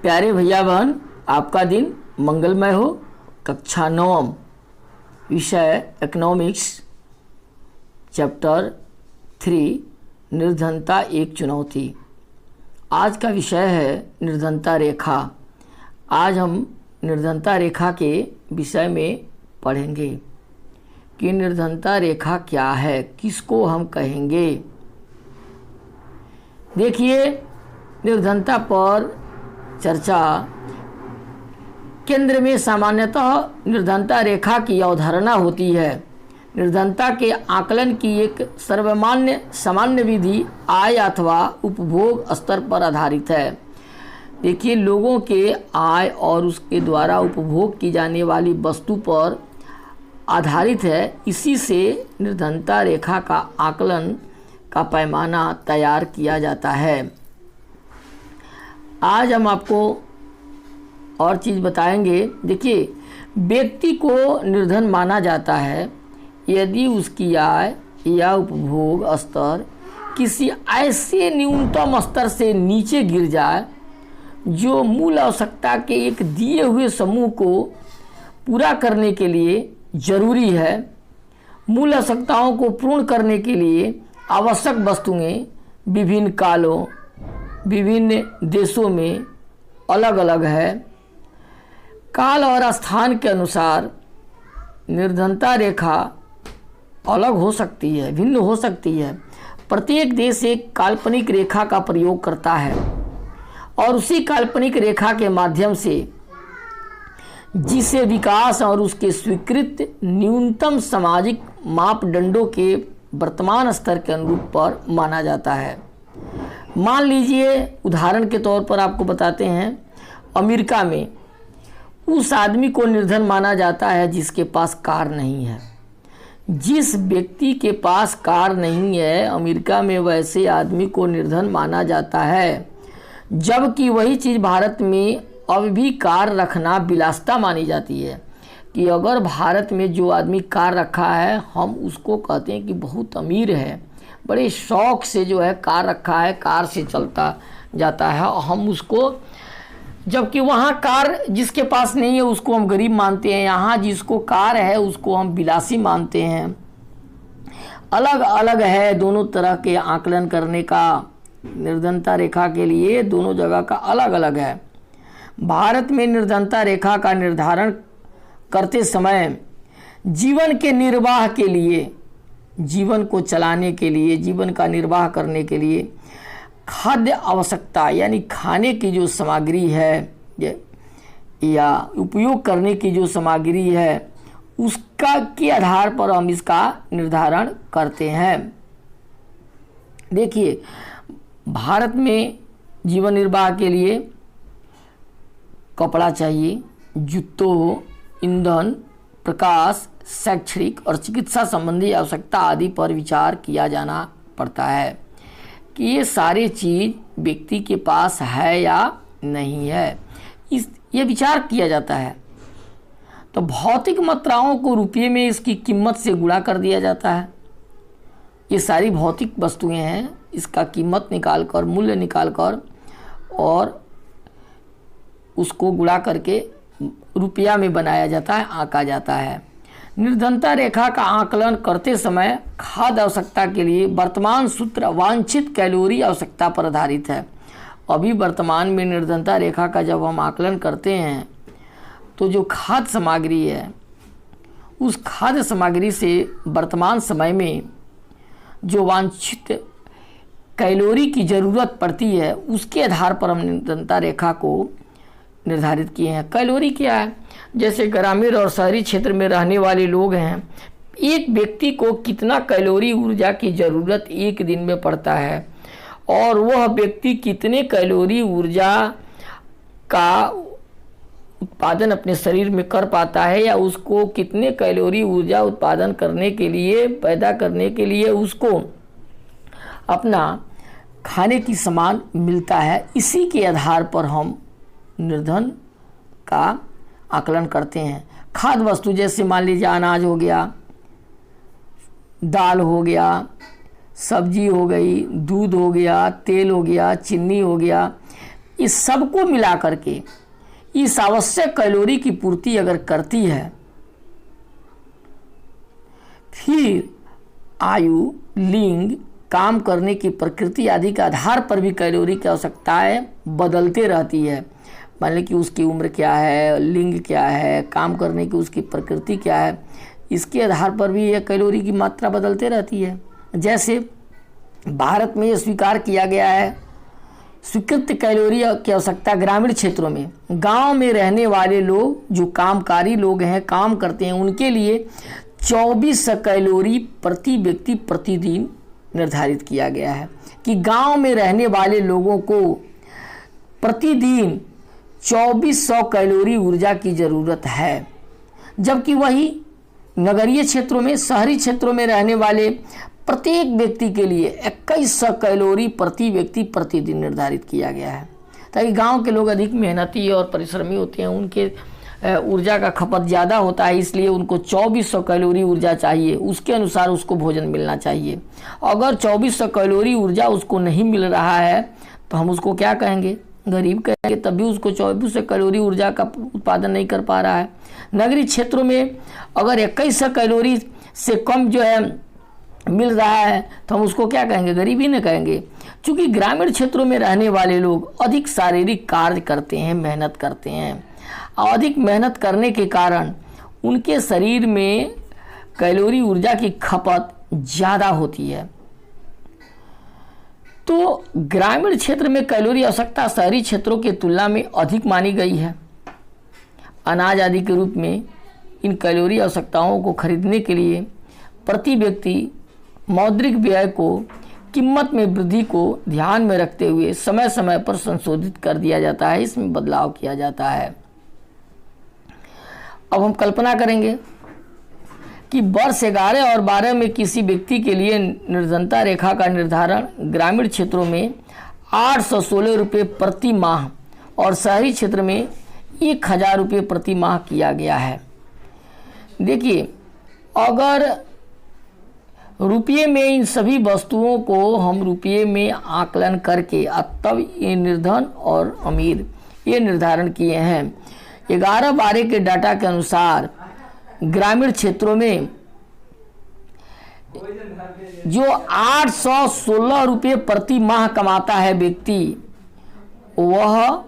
प्यारे भैया बहन, आपका दिन मंगलमय हो। कक्षा 9 विषय इकोनॉमिक्स चैप्टर 3 निर्धनता एक चुनौती। आज का विषय है निर्धनता रेखा। आज हम निर्धनता रेखा के विषय में पढ़ेंगे कि निर्धनता रेखा क्या है, किसको हम कहेंगे। देखिए, निर्धनता पर चर्चा केंद्र में सामान्यतः निर्धनता रेखा की अवधारणा होती है। निर्धनता के आकलन की एक सामान्य विधि आय अथवा उपभोग स्तर पर आधारित है। देखिए, लोगों के आय और उसके द्वारा उपभोग की जाने वाली वस्तु पर आधारित है। इसी से निर्धनता रेखा का आकलन का पैमाना तैयार किया जाता है। आज हम आपको और चीज़ बताएंगे। देखिए, व्यक्ति को निर्धन माना जाता है यदि उसकी आय या उपभोग स्तर किसी ऐसे न्यूनतम स्तर से नीचे गिर जाए जो मूल आवश्यकता के एक दिए हुए समूह को पूरा करने के लिए जरूरी है। मूल आवश्यकताओं को पूर्ण करने के लिए आवश्यक वस्तुएं विभिन्न कालों, विभिन्न देशों में अलग अलग है। काल और स्थान के अनुसार निर्धनता रेखा अलग हो सकती है, भिन्न हो सकती है। प्रत्येक देश एक काल्पनिक रेखा का प्रयोग करता है और उसी काल्पनिक रेखा के माध्यम से जिसे विकास और उसके स्वीकृत न्यूनतम सामाजिक मापदंडों के वर्तमान स्तर के अनुरूप पर माना जाता है। मान लीजिए, उदाहरण के तौर पर आपको बताते हैं, अमेरिका में उस आदमी को निर्धन माना जाता है जिसके पास कार नहीं है। जिस व्यक्ति के पास कार नहीं है, अमेरिका में वैसे आदमी को निर्धन माना जाता है, जबकि वही चीज़ भारत में अब भी कार रखना विलासिता मानी जाती है। कि अगर भारत में जो आदमी कार रखा है, हम उसको कहते हैं कि बहुत अमीर है, बड़े शौक से जो है कार रखा है, कार से चलता जाता है, हम उसको, जबकि वहाँ कार जिसके पास नहीं है उसको हम गरीब मानते हैं, यहाँ जिसको कार है उसको हम विलासी मानते हैं। अलग अलग है दोनों तरह के आकलन करने का। निर्धनता रेखा के लिए दोनों जगह का अलग अलग है। भारत में निर्धनता रेखा का निर्धारण करते समय जीवन के निर्वाह के लिए, जीवन को चलाने के लिए, जीवन का निर्वाह करने के लिए खाद्य आवश्यकता यानी खाने की जो सामग्री है या उपयोग करने की जो सामग्री है उसका के आधार पर हम इसका निर्धारण करते हैं। देखिए, भारत में जीवन निर्वाह के लिए कपड़ा चाहिए, जूतों, ईंधन, प्रकाश, शैक्षणिक और चिकित्सा संबंधी आवश्यकता आदि पर विचार किया जाना पड़ता है कि ये सारी चीज़ व्यक्ति के पास है या नहीं है। ये विचार किया जाता है। तो भौतिक मात्राओं को रुपये में इसकी कीमत से गुणा कर दिया जाता है। ये सारी भौतिक वस्तुएं हैं, इसका कीमत निकालकर, मूल्य निकालकर और उसको गुणा करके रुपया में बनाया जाता है, आंका जाता है। निर्धनता रेखा का आकलन करते समय खाद्य आवश्यकता के लिए वर्तमान सूत्र वांछित कैलोरी आवश्यकता पर आधारित है। अभी वर्तमान में निर्धनता रेखा का जब हम आकलन करते हैं तो जो खाद्य सामग्री है, उस खाद्य सामग्री से वर्तमान समय में जो वांछित कैलोरी की ज़रूरत पड़ती है उसके आधार पर हम निर्धनता रेखा को निर्धारित किए हैं। कैलोरी क्या है? जैसे ग्रामीण और शहरी क्षेत्र में रहने वाले लोग हैं, एक व्यक्ति को कितना कैलोरी ऊर्जा की ज़रूरत एक दिन में पड़ता है और वह व्यक्ति कितने कैलोरी ऊर्जा का उत्पादन अपने शरीर में कर पाता है या उसको कितने कैलोरी ऊर्जा उत्पादन करने के लिए, पैदा करने के लिए उसको अपना खाने की सामान मिलता है, इसी के आधार पर हम निर्धन का आकलन करते हैं। खाद्य वस्तु जैसे मान लीजिए अनाज हो गया, दाल हो गया, सब्जी हो गई, दूध हो गया, तेल हो गया, चीनी हो गया, इस सबको मिला करके इस आवश्यक कैलोरी की पूर्ति अगर करती है, फिर आयु, लिंग, काम करने की प्रकृति आदि के आधार पर भी कैलोरी की आवश्यकताएं बदलते रहती है। मान लीजिए कि उसकी उम्र क्या है, लिंग क्या है, काम करने की उसकी प्रकृति क्या है, इसके आधार पर भी यह कैलोरी की मात्रा बदलते रहती है। जैसे भारत में ये स्वीकार किया गया है, स्वीकृत कैलोरी की आवश्यकता ग्रामीण क्षेत्रों में, गांव में रहने वाले लोग जो कामकारी लोग हैं, काम करते हैं, उनके लिए 2400 कैलोरी प्रति व्यक्ति प्रतिदिन निर्धारित किया गया है कि गांव में रहने वाले लोगों को प्रतिदिन 2400 कैलोरी ऊर्जा की ज़रूरत है, जबकि वही नगरीय क्षेत्रों में, शहरी क्षेत्रों में रहने वाले प्रत्येक व्यक्ति के लिए 2100 कैलोरी प्रति व्यक्ति प्रतिदिन निर्धारित किया गया है, ताकि गांव के लोग अधिक मेहनती और परिश्रमी होते हैं, उनके ऊर्जा का खपत ज़्यादा होता है, इसलिए उनको 2400 कैलोरी ऊर्जा चाहिए, उसके अनुसार उसको भोजन मिलना चाहिए। अगर 2400 कैलोरी ऊर्जा उसको नहीं मिल रहा है तो हम उसको क्या कहेंगे? गरीब कहेंगे, तभी उसको 2400 कैलोरी ऊर्जा का उत्पादन नहीं कर पा रहा है। नगरीय क्षेत्रों में अगर 2100 कैलोरी से कम जो है मिल रहा है तो हम उसको क्या कहेंगे? गरीब ही न कहेंगे। क्योंकि ग्रामीण क्षेत्रों में रहने वाले लोग अधिक शारीरिक कार्य करते हैं, मेहनत करते हैं, और अधिक मेहनत करने के कारण उनके शरीर में कैलोरी ऊर्जा की खपत ज़्यादा होती है। तो ग्रामीण क्षेत्र में कैलोरी आवश्यकता शहरी क्षेत्रों की तुलना में अधिक मानी गई है। अनाज आदि के रूप में इन कैलोरी आवश्यकताओं को खरीदने के लिए प्रति व्यक्ति मौद्रिक व्यय को कीमत में वृद्धि को ध्यान में रखते हुए समय समय पर संशोधित कर दिया जाता है, इसमें बदलाव किया जाता है। अब हम कल्पना करेंगे कि वर्ष 11 और 12 में किसी व्यक्ति के लिए निर्धनता रेखा का निर्धारण ग्रामीण क्षेत्रों में 816 रुपये प्रति माह और शहरी क्षेत्र में 1000 रुपये प्रति माह किया गया है। देखिए, अगर रुपये में इन सभी वस्तुओं को हम रुपये में आकलन करके तब ये निर्धन और अमीर ये निर्धारण किए हैं। 11-12 के डाटा के अनुसार ग्रामीण क्षेत्रों में जो 816 रुपये प्रति माह कमाता है व्यक्ति, वह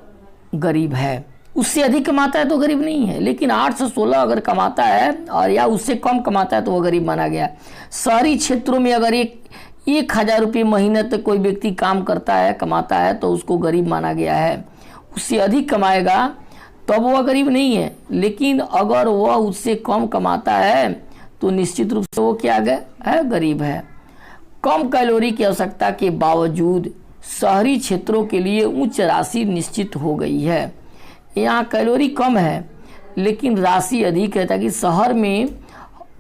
गरीब है। उससे अधिक कमाता है तो गरीब नहीं है, लेकिन 816 अगर कमाता है और या उससे कम कमाता है तो वह गरीब माना गया। शहरी क्षेत्रों में अगर 1000 रुपये महीने तक कोई व्यक्ति काम करता है, कमाता है, तो उसको गरीब माना गया है। उससे अधिक कमाएगा तब वह गरीब नहीं है, लेकिन अगर वह उससे कम कमाता है तो निश्चित रूप से वो क्या है? गरीब है। कम कैलोरी की आवश्यकता के बावजूद शहरी क्षेत्रों के लिए उच्च राशि निश्चित हो गई है। यहाँ कैलोरी कम है लेकिन राशि अधिक है, ताकि शहर में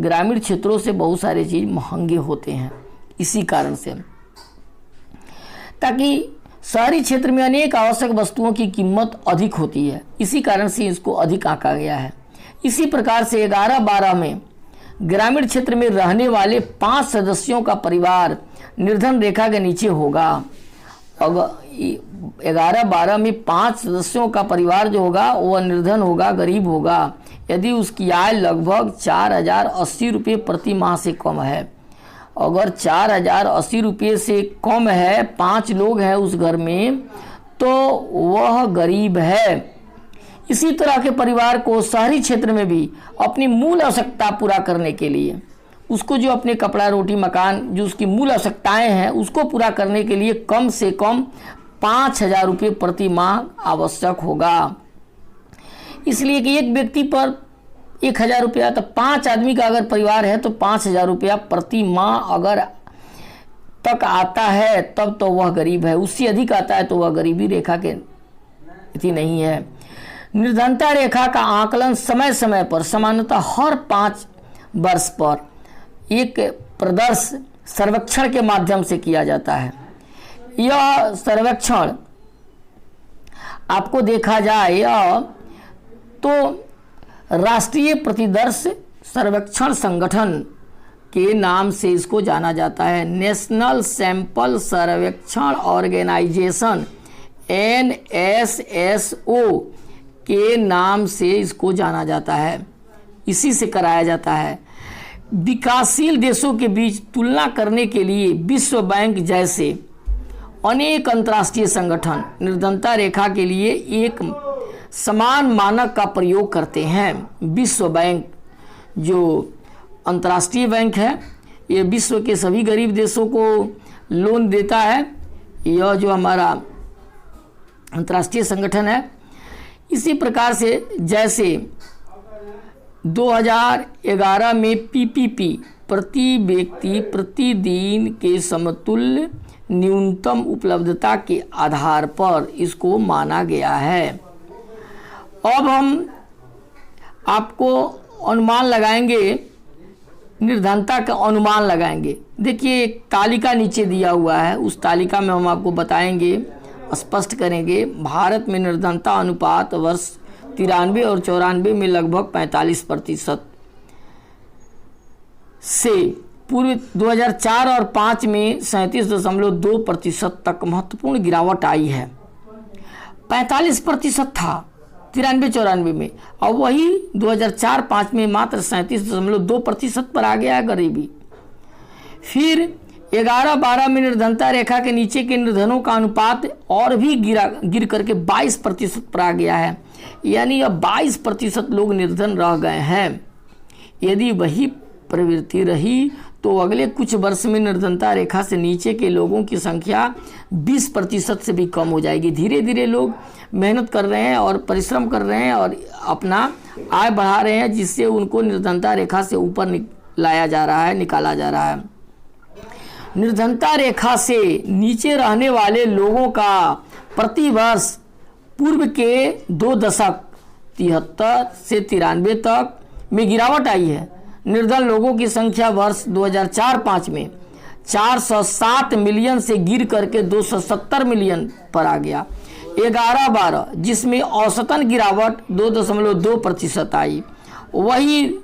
ग्रामीण क्षेत्रों से बहुत सारे चीज़ महंगे होते हैं, इसी कारण से। ताकि शहरी क्षेत्र में अनेक आवश्यक वस्तुओं की कीमत अधिक होती है, इसी कारण से इसको अधिक आंका गया है। इसी प्रकार से 11-12 में ग्रामीण क्षेत्र में रहने वाले 5 सदस्यों का परिवार निर्धन रेखा के नीचे होगा। अगर 11-12 में 5 सदस्यों का परिवार जो होगा वह निर्धन होगा, गरीब होगा, यदि उसकी आय लगभग 4080 रुपये प्रति माह से कम है। अगर 4080 रुपये से कम है, 5 लोग हैं उस घर में, तो वह गरीब है। इसी तरह के परिवार को शहरी क्षेत्र में भी अपनी मूल आवश्यकता पूरा करने के लिए, उसको जो अपने कपड़ा, रोटी, मकान, जो उसकी मूल आवश्यकताएं हैं, उसको पूरा करने के लिए कम से कम 5000 रुपये प्रति माह आवश्यक होगा। इसलिए कि एक व्यक्ति पर 1000 रुपया, तो 5 आदमी का अगर परिवार है तो 5000 रुपया प्रति माह अगर तक आता है तब तो वह गरीब है। उससे अधिक आता है तो वह गरीबी रेखा के इतनी नहीं है। निर्धनता रेखा का आकलन समय समय पर सामान्यतः हर 5 वर्ष पर एक प्रदर्श सर्वेक्षण के माध्यम से किया जाता है। यह सर्वेक्षण आपको देखा जाए तो राष्ट्रीय प्रतिदर्श सर्वेक्षण संगठन के नाम से इसको जाना जाता है। नेशनल सैंपल सर्वेक्षण ऑर्गेनाइजेशन NSSO के नाम से इसको जाना जाता है, इसी से कराया जाता है। विकासशील देशों के बीच तुलना करने के लिए विश्व बैंक जैसे अनेक अंतर्राष्ट्रीय संगठन निर्धनता रेखा के लिए एक समान मानक का प्रयोग करते हैं। विश्व बैंक जो अंतर्राष्ट्रीय बैंक है, ये विश्व के सभी गरीब देशों को लोन देता है। यह जो हमारा अंतर्राष्ट्रीय संगठन है, इसी प्रकार से जैसे 2011 में PPP प्रति व्यक्ति प्रतिदिन के समतुल्य न्यूनतम उपलब्धता के आधार पर इसको माना गया है। अब हम आपको अनुमान लगाएंगे, निर्धनता का अनुमान लगाएंगे। देखिए एक तालिका नीचे दिया हुआ है, उस तालिका में हम आपको बताएंगे, स्पष्ट करेंगे। भारत में निर्धनता अनुपात वर्ष 93 और 94 में लगभग 45% से पूर्व 2004 और 5 में 37.2% तक महत्वपूर्ण गिरावट आई है। 45% था 93-94 में, और वही 2004-5 में मात्र 37.2% पर आ गया है गरीबी। फिर 11-12 में निर्धनता रेखा के नीचे के निर्धनों का अनुपात और भी गिर करके 22% पर आ गया है, यानी अब 22% लोग निर्धन रह गए हैं। यदि वही प्रवृत्ति रही तो अगले कुछ वर्ष में निर्धनता रेखा से नीचे के लोगों की संख्या 20% से भी कम हो जाएगी। धीरे धीरे लोग मेहनत कर रहे हैं और परिश्रम कर रहे हैं और अपना आय बढ़ा रहे हैं, जिससे उनको निर्धनता रेखा से ऊपर लाया जा रहा है, निकाला जा रहा है। निर्धनता रेखा से नीचे रहने वाले लोगों का प्रति वर्ष पूर्व के 2 दशक 73 से 93 तक में गिरावट आई है। निर्धन लोगों की संख्या वर्ष 2004-5 में 407 मिलियन से गिर करके 270 मिलियन पर आ गया। 11-12 जिसमें औसतन गिरावट 2.2% आई, वही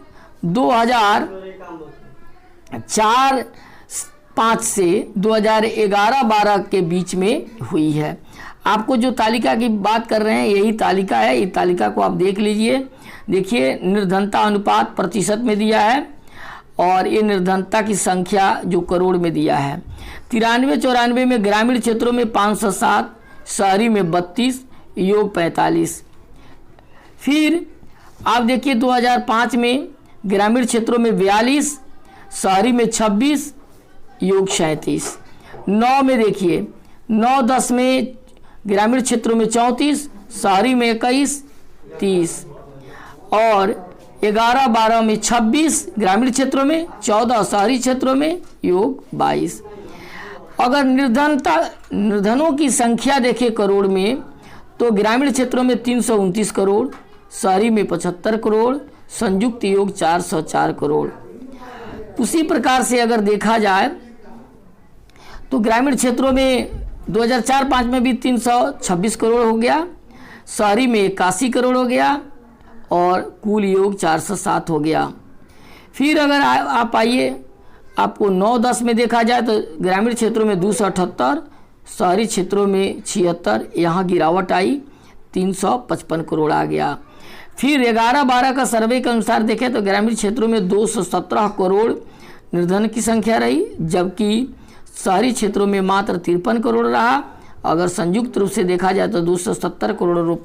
2004-5 से 2011-12 के बीच में हुई है। आपको जो तालिका की बात कर रहे हैं यही तालिका है, इस तालिका को आप देख लीजिए। देखिए निर्धनता अनुपात प्रतिशत में दिया है और ये निर्धनता की संख्या जो करोड़ में दिया है। 93-94 में ग्रामीण क्षेत्रों में 507, शहरी में 32, योग 45। फिर आप देखिए 2005 में ग्रामीण क्षेत्रों में 42, शहरी में 26, योग 37। 9 में देखिए 9-10 में ग्रामीण क्षेत्रों में 34, शहरी में 21, 30, और 11-12 में 26 ग्रामीण क्षेत्रों में, 14 शहरी क्षेत्रों में, योग 22। अगर निर्धनों की संख्या देखें करोड़ में तो ग्रामीण क्षेत्रों में 329 करोड़, शहरी में 75 करोड़, संयुक्त योग 404 करोड़। उसी प्रकार से अगर देखा जाए तो ग्रामीण क्षेत्रों में 2004-5 में भी 326 करोड़ हो गया, शहरी में 81 करोड़ हो गया और कुल योग 407 हो गया। फिर अगर आप आइए, आपको 9-10 में देखा जाए तो ग्रामीण क्षेत्रों में 278, शहरी क्षेत्रों में 76, यहाँ गिरावट आई 355 करोड़ आ गया। फिर 11-12 का सर्वे के अनुसार देखें तो ग्रामीण क्षेत्रों में 217 करोड़ निर्धन की संख्या रही, जबकि शहरी क्षेत्रों में मात्र 53 करोड़ रहा। अगर संयुक्त रूप से देखा जाए तो 270 करोड़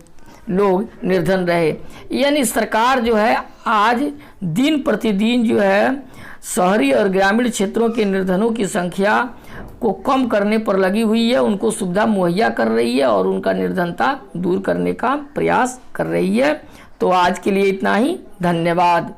लोग निर्धन रहे। यानी सरकार जो है आज दिन प्रतिदिन जो है शहरी और ग्रामीण क्षेत्रों के निर्धनों की संख्या को कम करने पर लगी हुई है, उनको सुविधा मुहैया कर रही है और उनका निर्धनता दूर करने का प्रयास कर रही है। तो आज के लिए इतना ही, धन्यवाद।